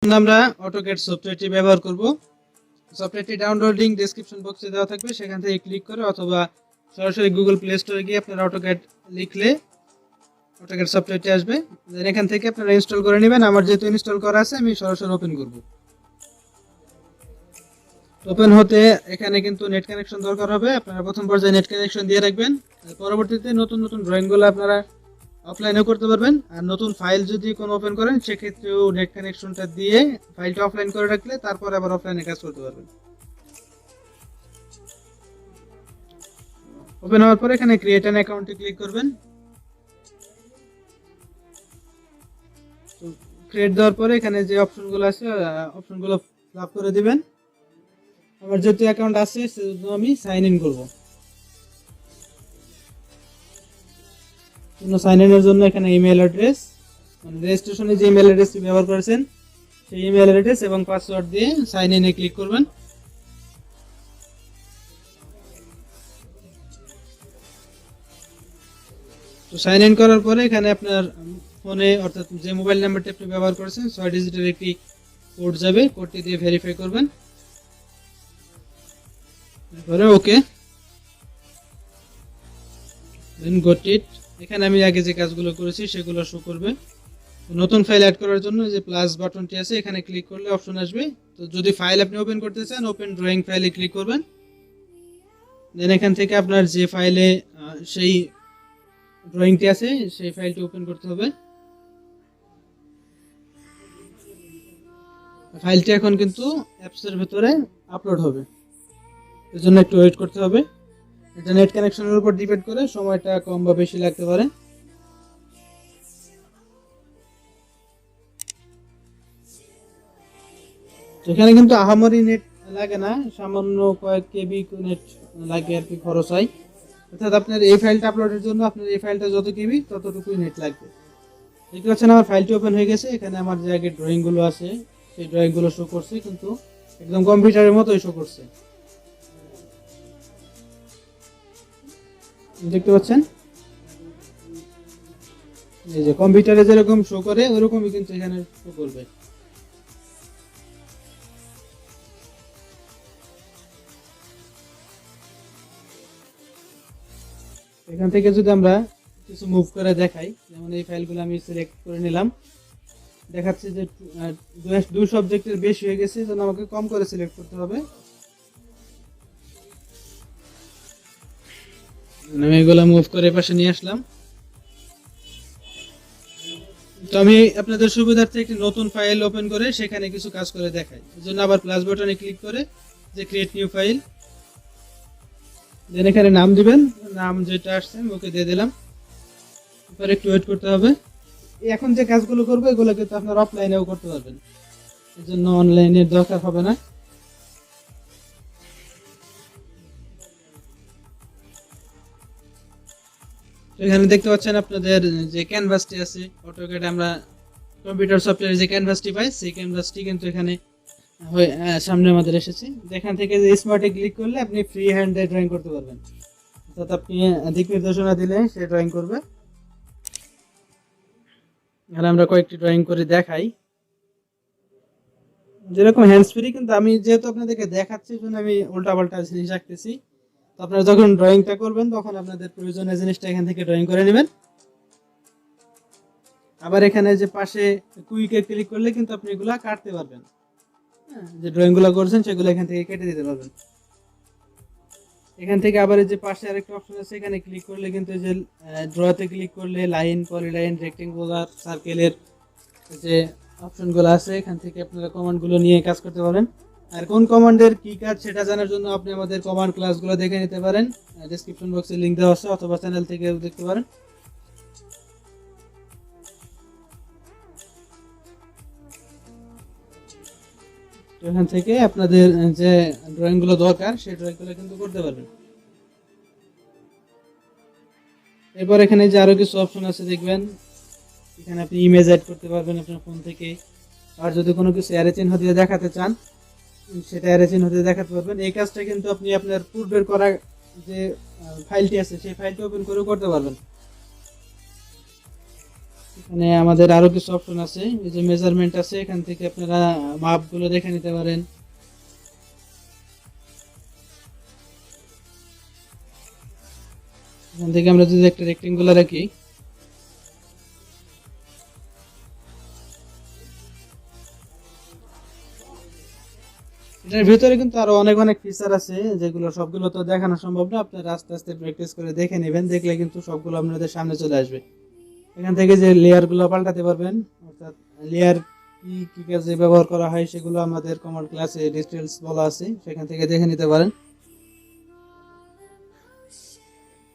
আমরা AutoCAD সফটওয়্যারটি ব্যবহার করব। সফটওয়্যারটি ডাউনলোড লিংক ডেসক্রিপশন বক্সে দেওয়া থাকবে, সেখান থেকে ক্লিক করে অথবা সরাসরি গুগল প্লে স্টোরে গিয়ে আপনারা AutoCAD লিখলে AutoCAD সফটওয়্যারটি আসবে। দেন এখান থেকে আপনারা ইনস্টল করে নেবেন। আমার যেহেতু ইনস্টল করা আছে আমি সরাসরি ওপেন করব। ওপেন হতে এখানে কিন্তু নেট কানেকশন দরকার হবে। আপনারা প্রথম পর্যায়ে নেট কানেকশন দিয়ে রাখবেন। পরবর্তীতে নতুন নতুন ড্রয়িংগুলো আপনারা অফলাইনেও করতে পারবেন। আর নতুন ফাইল যদি কোনো ওপেন করেন সেক্ষেত্রেও নেট কানেকশনটা দিয়ে ফাইলটা অফলাইন করে রাখলে তারপর আবার অফলাইনে কাজ করতে পারবেন। ওপেন হওয়ার পরে এখানে ক্রিয়েট অ্যান অ্যাকাউন্টে ক্লিক করবেন। তো ক্রিয়েট দেওয়ার পরে এখানে যে অপশনগুলো আছে অপশনগুলো ফিল আপ করে দিবেন। আমার যেহেতু অ্যাকাউন্ট আছে সেজন্য আমি সাইন ইন করব। সাইন ইনের জন্য এখানে ইমেল অ্যাড্রেস, মানে রেজিস্ট্রেশনে যে ইমেল অ্যাড্রেসটি ব্যবহার করেছেন সেই ইমেল অ্যাড্রেস এবং পাসওয়ার্ড দিয়ে সাইন ইনে ক্লিক করবেন। তো সাইন ইন করার পরে এখানে আপনার ফোনে অর্থাৎ যে মোবাইল নাম্বারটি আপনি ব্যবহার করেছেন 6 ডিজিটের একটি কোড যাবে, কোডটি দিয়ে ভেরিফাই করবেন। তারপরে ওকে, দেন গট ইট। এখানে আমি আগে যে কাজগুলো করেছি সেগুলো শো করবে। নতুন ফাইল অ্যাড করার জন্য যে প্লাস বাটনটি আছে এখানে ক্লিক করলে অপশন আসবে। তো যদি ফাইল আপনি ওপেন করতে চান ওপেন ড্রয়িং ফাইলে ক্লিক করবেন। দেন এখান থেকে আপনার যে ফাইলে সেই ড্রয়িংটি আছে সেই ফাইলটি ওপেন করতে হবে। ফাইলটি এখন কিন্তু অ্যাপসের ভিতরে আপলোড হবে, এর জন্য একটু ওয়েট করতে হবে। এটা নেট কানেকশনের উপর ডিপেন্ড করে সময়টা কম বা বেশি লাগতে পারে। এখানে কিন্তু আহামরি নেট লাগে না, সামান্য কয়েক কেবি নেট লাগে আর কি, খরচ হয়। অর্থাৎ আপনার এই ফাইলটা আপলোডের জন্য আপনার এই ফাইলটা যত কেবি ততটুকুই নেট লাগবে। দেখতে পাচ্ছেন আমার ফাইলটি ওপেন হয়ে গেছে। এখানে আমার যে আগে ড্রয়িংগুলো আছে সেই ড্রয়িংগুলো শো করছে, কিন্তু একদম কম্পিউটারের মতোই শো করছে। দেখতে পাচ্ছেন এই যে কম্পিউটারে যেরকম শো করে ওরকমই কিন্তু এখানে শো করবে। এখান থেকে যদি আমরা কিছু মুভ করে দেখাই, যেমন এই ফাইলগুলো আমি সিলেক্ট করে নিলাম, দেখাচ্ছে যে 2 সাবজেক্টের বেশি হয়ে গেছে, জন্য আমাকে কম করে সিলেক্ট করতে হবে। আমি এগুলো মুভ করে পাশে নিয়ে আসলাম। তো আমি আপনাদের সুবিধার্থে একটি নতুন ফাইল ওপেন করে সেখানে কিছু কাজ করে দেখাই। এর জন্য আবার প্লাস বাটনে ক্লিক করে যে ক্রিয়েট নিউ ফাইল, দেন এখানে নাম দিবেন, নাম যেটা আসছে ওকে দিয়ে দিলাম। এরপর একটু ওয়েট করতে হবে। এখন যে কাজগুলো করবো এগুলো কিন্তু আপনার অফলাইনেও করতে পারবেন, এর জন্য অনলাইনের দরকার হবে না। এখানে দেখতে পাচ্ছেন আপনাদের যে ক্যানভাসটি আছে অটোক্যাডে আমরা কম্পিউটার সফটওয়্যারে যে ক্যানভাসটি পাই সেই ক্যানভাসটি কিন্তু এখানে সামনে আমাদের এসেছে। এখান থেকে যে স্মার্টে ক্লিক করলে আপনি ফ্রি হ্যান্ডে ড্রয়িং করতে পারবেন, অর্থাৎ আপনি দিক নির্দেশনা দিলে সে ড্রয়িং করবে। এখানে আমরা কয়েকটি ড্রয়িং করে দেখাই, যেরকম হ্যান্ডস ফ্রি, কিন্তু আমি যেহেতু আপনাদেরকে দেখাচ্ছি জন্য আমি উল্টাপাল্টা জিনিস রাখতেছি। তো আপনারা যখন ড্রয়িংটা করবেন তখন আপনাদের প্রয়োজনীয় জিনিসটা এখান থেকে ড্রয়িং করে নেবেন। আবার এখানে যে পাশে কুইকে ক্লিক করলে কিন্তু আপনি এগুলা কাটতে পারবেন, যে ড্রয়িংগুলো করছেন সেগুলো এখান থেকে কেটে দিতে পারবেন। এখান থেকে আবার এই যে পাশে আরেকটা অপশন আছে এখানে ক্লিক করলে কিন্তু এই যে ড্রতে ক্লিক করলে লাইন, পলিলাইন, রেক্টেঙ্গুলার, সার্কেলের যে অপশনগুলো আছে এখান থেকে আপনারা কমান্ডগুলো নিয়ে কাজ করতে পারেন। আর কোন কমান্ডের কি কাজ সেটা জানার জন্য আপনি আমাদের কমান্ড ক্লাসগুলো দেখে নিতে পারেন, ডেসক্রিপশন বক্সে লিংক দেওয়া আছে, অথবা চ্যানেল থেকে দেখতে পারেন। এখান থেকে আপনাদের যে ড্রয়িংগুলো দরকার সেই ড্রয়িংগুলো কিন্তু করতে পারবেন। এরপর এখানে যে আরো কিছু অপশন আছে দেখবেন, এখানে আপনি ইমেজ অ্যাড করতে পারবেন আপনার ফোন থেকে। আর যদি কোনো কিছু অ্যারে চিহ্ন দিয়ে দেখাতে চান সেটা অ্যারে চিহ্ন দিয়ে দেখাতে পারবেন। এই কাজটা কিন্তু আপনি আপনার পূর্বের করা যে ফাইলটি আছে সেই ফাইলটি ওপেন করে করতে পারবেন। এখানে আমাদের আরো কিছু অপশন আছে, এই যে মেজারমেন্ট আছে, এখান থেকে আপনারা মাপগুলো দেখে নিতে পারেন। এখান থেকে আমরা যদি একটা রেক্টেঙ্গুলার রাখি, এটার ভিতরে কিন্তু আরো অনেক অনেক ফিচার আছে, যেগুলো সবগুলো তো দেখানো সম্ভব না। আপনারা আস্তে আস্তে প্র্যাকটিস করে দেখে নেবেন, দেখলে কিন্তু সবগুলো আপনাদের সামনে চলে আসবে। এখান থেকে যে লেয়ার গুলো পাল্টাতে পারবেন, অর্থাৎ লেয়ার কি কি কাজে ব্যবহার করা হয় সেগুলো আমাদের কমান্ড ক্লাসে ডিটেইলস বলা আছে, সেখান থেকে দেখে নিতে পারেন।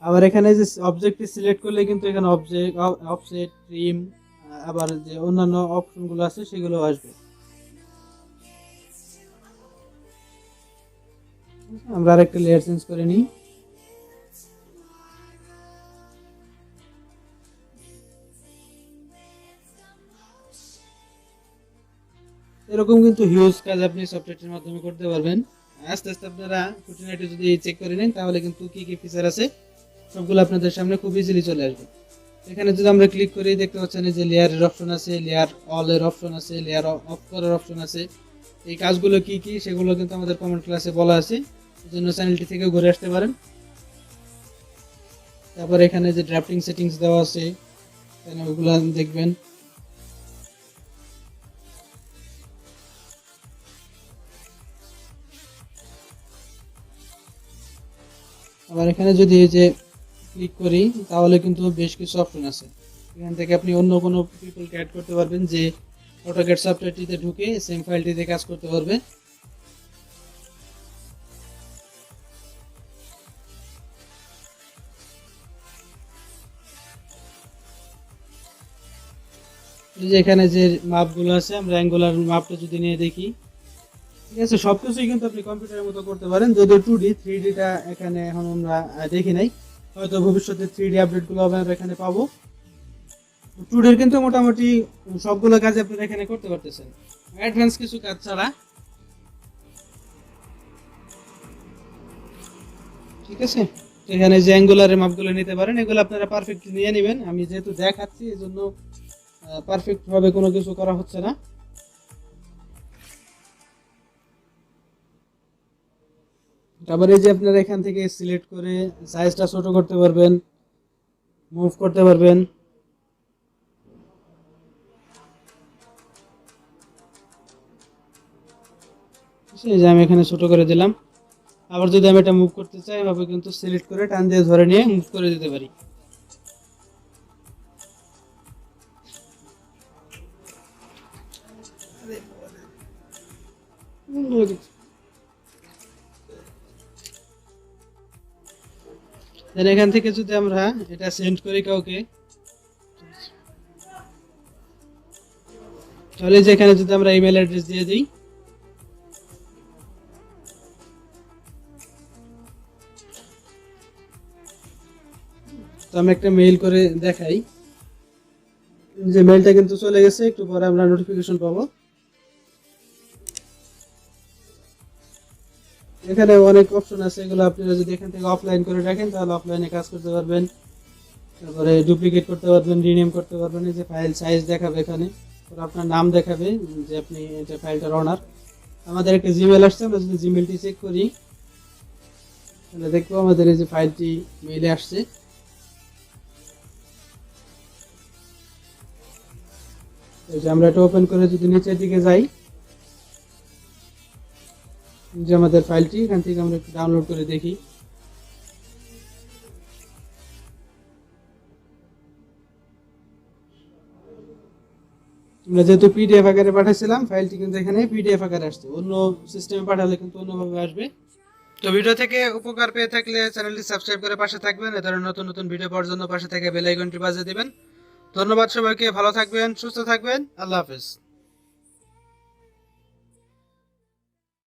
আবার এখানে যে অবজেক্টটি সিলেক্ট করলে কিন্তু এখানে অবজেক্ট, অফসেট, ট্রিম, আবার যে অন্যান্য অপশনগুলো আছে সেগুলো আসবে। আমরা আরেকটা লেয়ার চেঞ্জ করে নিই। এরকম কিন্তু হিউজ কাজ আপনি সফটওয়্যারটির মাধ্যমে করতে পারবেন। আস্তে আস্তে আপনারা খুঁটিনাটি যদি চেক করে নেন, তাহলে কিন্তু কি কি ফিচার আছে সবগুলো আপনাদের সামনে খুব ইজিলি চলে আসবে। এখানে যদি আমরা ক্লিক করি, দেখতে পাচ্ছেন যে লেয়ারের অপশন আছে, লেয়ার অল এর অপশন আছে, লেয়ার অফ করার অপশন আছে। এই কাজগুলো কি কি সেগুলো কিন্তু আমাদের কমেন্ট ক্লাসে বলা আছে, এই জন্য চ্যানেলটি থেকে ঘুরে আসতে পারেন। তারপর এখানে যে ড্রাফটিং সেটিংস দেওয়া আছে, এখানে ওগুলো দেখবেন। আবার এখানে যদি এই যে ক্লিক করি, তাহলে কিন্তু বেশ কিছু অপশন আছে। এখান থেকে আপনি অন্য কোনো পিপলকে অ্যাড করতে পারবেন, যে অটোক্যাড সফটওয়্যারটিতে ঢুকে সেম ফাইলটিতে কাজ করতে পারবে। এই যে এখানে যে মাপগুলো আছে, আমরা অ্যাঙ্গুলার মাপটা যদি নিয়ে দেখি, ঠিক আছে, সবকিছুই কিন্তু আপনি কম্পিউটারের মতো করতে পারেন। যদিও 2D 3Dটা এখানে এখন আমরা দেখি নাই, হয়তো ভবিষ্যতে 3D আপডেটগুলো আমরা এখানে পাবো। 2Dর কিন্তু মোটামুটি সবগুলো কাজ আপনারা এখানে করতে পারতেছেন, অ্যাডভান্স কিছু কাজ ছাড়া। ঠিক আছে, এখানে যে অ্যাঙ্গুলারের মাপগুলো নিতে পারেন, এগুলো আপনারা পারফেক্ট নিয়ে নেবেন। আমি যেহেতু দেখাচ্ছি, এই জন্য পারফেক্ট ভাবে কোনো কিছু করা হচ্ছে না। তারপরে এই যে আপনারা এখান থেকে সিলেক্ট করে সাইজটা ছোট করতে পারবেন, মুভ করতে পারবেন। এই যে আমি এখানে ছোট করে দিলাম। আবার যদি আমি এটা মুভ করতে চাই, এভাবে কিন্তু সিলেক্ট করে টান দিয়ে ধরে নিয়ে মুভ করে দিতে পারি। দেন এখান থেকে যদি আমরা এটা সেন্ড করি কাউকে, তাহলে যে এখানে যদি আমরা ইমেল অ্যাড্রেস দিয়ে দিই, তো আমি একটা মেইল করে দেখাই যে মেইলটা কিন্তু চলে গেছে। একটু পরে আমরা নোটিফিকেশন পাবো। এখানে অনেক অপশন আছে, এগুলো আপনারা যদি এখান থেকে অফলাইন করে রাখেন, তাহলে অফলাইনে কাজ করতে পারবেন। তারপরে ডুপ্লিকেট করতে পারবেন, রিনেম করতে পারবেন। এই যে ফাইল সাইজ দেখাবে এখানে, আপনার নাম দেখাবে যে আপনি এটা ফাইলটার অনার। আমাদের একটা জিমেল আসছে, আমরা যদি জিমেলটি চেক করি, তাহলে দেখবো আমাদের এই যে ফাইলটি মেইলে আসছে। এই যে আমরা এটা ওপেন করে যদি নিচের দিকে যাই, যে আমাদের ফাইলটি, এখান থেকে আমরা একটু ডাউনলোড করে দেখি। আমরা যেহেতু পিডিএফ আকারে পাঠাইছিলাম, ফাইলটি কিন্তু এখানে পিডিএফ আকারে আসছে। অন্য সিস্টেমে পাঠালে কিন্তু অন্যভাবে আসবে। তো ভিডিও থেকে উপকার পেয়ে থাকলে চ্যানেলটি সাবস্ক্রাইব করে পাশে থাকবেন। এ ধরনের নতুন নতুন ভিডিও পাওয়ার জন্য পাশে থেকে বেল আইকনটি বাজিয়ে দিবেন। ধন্যবাদ সবাইকে, ভালো থাকবেন, সুস্থ থাকবেন, আল্লাহ হাফেজ।